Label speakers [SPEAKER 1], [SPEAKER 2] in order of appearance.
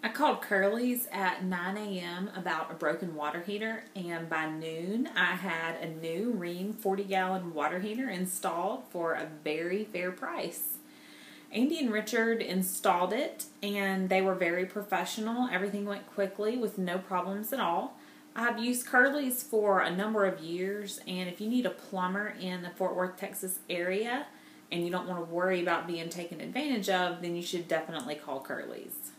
[SPEAKER 1] I called Curly's at 9 a.m. about a broken water heater, and by noon I had a new Rheem 40-gallon water heater installed for a very fair price. Andy and Richard installed it, and they were very professional. Everything went quickly with no problems at all. I've used Curly's for a number of years, and if you need a plumber in the Fort Worth, Texas area, and you don't want to worry about being taken advantage of, then you should definitely call Curly's.